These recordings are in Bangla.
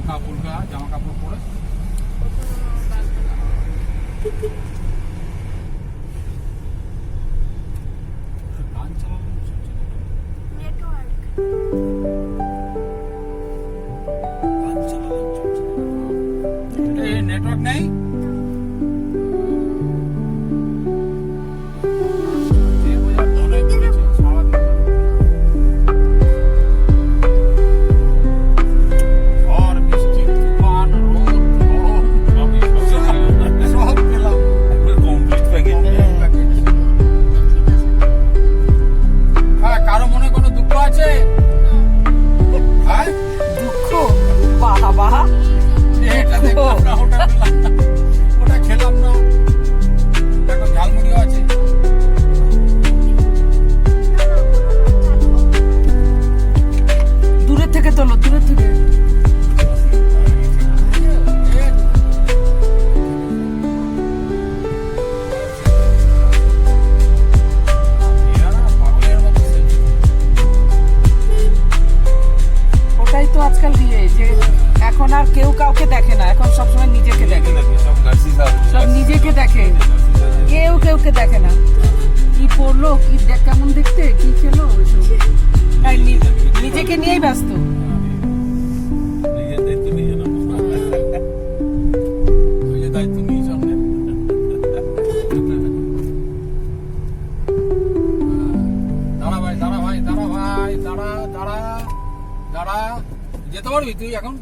হালকা ফুলকা জামা কাপড় পরে গান চালানো নেটওয়ার্ক নেই। কারো মনে কোনো দুঃখ আছে? হ্যাঁ, দুঃখ বাবা, এটা দেখলাম না, ওটা খেলাম না, এখন ঝালমুড়িও আছে। দূরের থেকে তোলো, দূরের থেকে। ওটাই তো আজকাল দিয়ে যে এখন আর কেউ কাউকে দেখে না, এখন সবসময় নিজেকে দেখে, সব নিজেকে দেখে, কেউ কেউকে দেখে না। কি পড়লো, কি কেমন দেখতে, কি খেলো, নিজেকে নিয়েই ব্যস্ত। যেতে পারবি তুই এখন?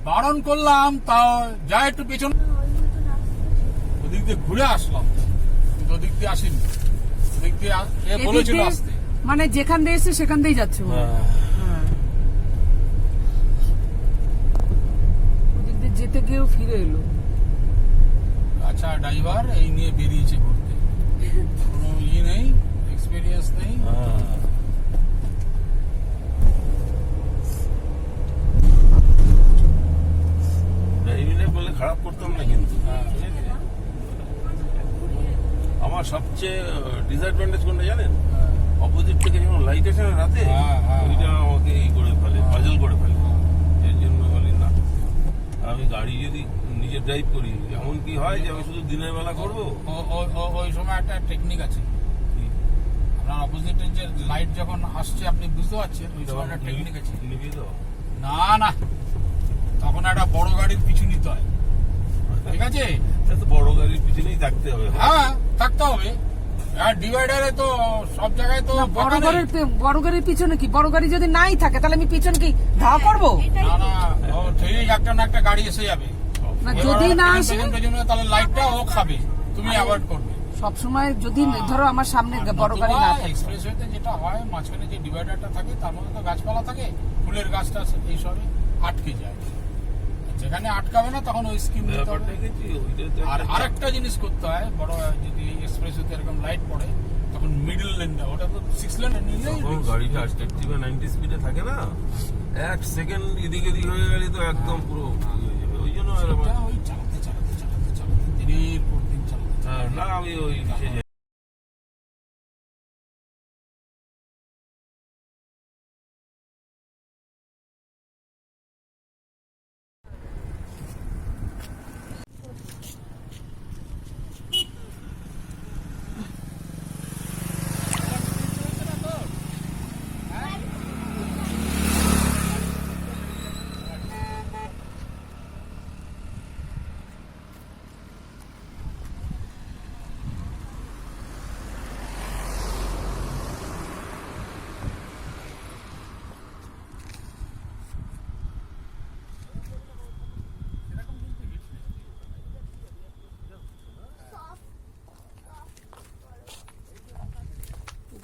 বারণ করলাম তাও যা একটু পেছন, ওদিক দিয়ে ঘুরে আসলাম, কিন্তু ওদিক দিয়ে আসিনি, ওদিক দিয়ে বলেছিল আসতে, মানে যেখান দিয়ে এসে সেখান দিয়েই যাচ্ছে। ওদিক দিয়ে যেতে গিয়েও ফিরে এলো। আচ্ছা, ড্রাইভার এই নিয়ে বেরিয়েছে ঘুরতে, কোনো নেই, এক্সপিরিয়েন্স নেই। খারাপ করতাম না, কিন্তু আমার সবচেয়ে ডিসঅ্যাডভান্টেজ কোনটা জানেন? অপোজিট থেকে যখন লাইট আসে না রাতে, ওইটা আমাকে এই করে ফেলে, পাজল করে ফেলে। এর জন্য বলি না, আমি গাড়ি যদি নিজে ড্রাইভ করি, এমন কি হয় যে আমি শুধু দিনের বেলা করবো। ওই সময় একটা টেকনিক আছে, আপনার অপোজিটের যে লাইট যখন আসছে আপনি বুঝতে পারছেন, ওই সময় একটা টেকনিক আছে। না না, তখন একটা বড় গাড়ির পিছু নিতে হয়, ঠিক আছে? বড় গাড়ির পিছনেই থাকতে হবে। হ্যাঁ, থাকতে হবে। আর ডিভাইডারে তো সব জায়গায় তো বড় গাড়ির পিছনে কি, বড় গাড়ি যদি নাই থাকে তাহলে আমি পিছন কি ধাওয়া করবো? না না, ঠিক একটা না একটা গাড়ি এসে যাবে, যদি না আসে তাহলে লাইটটা ও খাবে, তুমি অ্যাভয়েড করবে সবসময়। যদি ধরো আমার সামনে বড় গাড়ি না থাকে, এক্সপ্রেসওয়েতে যেটা হয়, মাঝখানে যে ডিভাইডারটা থাকে তার মধ্যে তো গাছপালা থাকে, ফুলের গাছটা এইসবে আটকে যায়। যেখানে আটকাবে না তখন ওই স্কিম নিতে হবে। আর আরেকটা জিনিস করতে হয়, বড় যদি এক্সপ্রেসওয়েতে এরকম লাইট পড়ে, তখন মিডল লেনটা, ওটা তো 6 লেন নিলেই গাড়িটা 80 বা 90 স্পিডে থাকে না, 1 সেকেন্ড এদিক এদিক হয়ে গেলে তো একদম পুরো ওই জন্য ওই চালাতে চালাতে চালাতে চালাতে দিনের পর দিন চালাতে। না, আমি ওই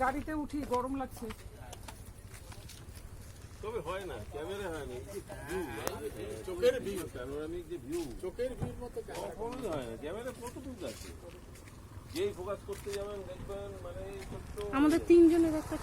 গাড়িতে উঠি, গরম লাগছে। তবে হয় না, ক্যামেরা হয় না, চোখের ভিউ, প্যানোরামিক যে ভিউ, চোখের ভিউর মতো কখনোই হয় না। ক্যামেরা কতটুকু আছে, যেই ফোকাস করতে যাবেন দেখবেন মানে আমাদের 3 জনের একটা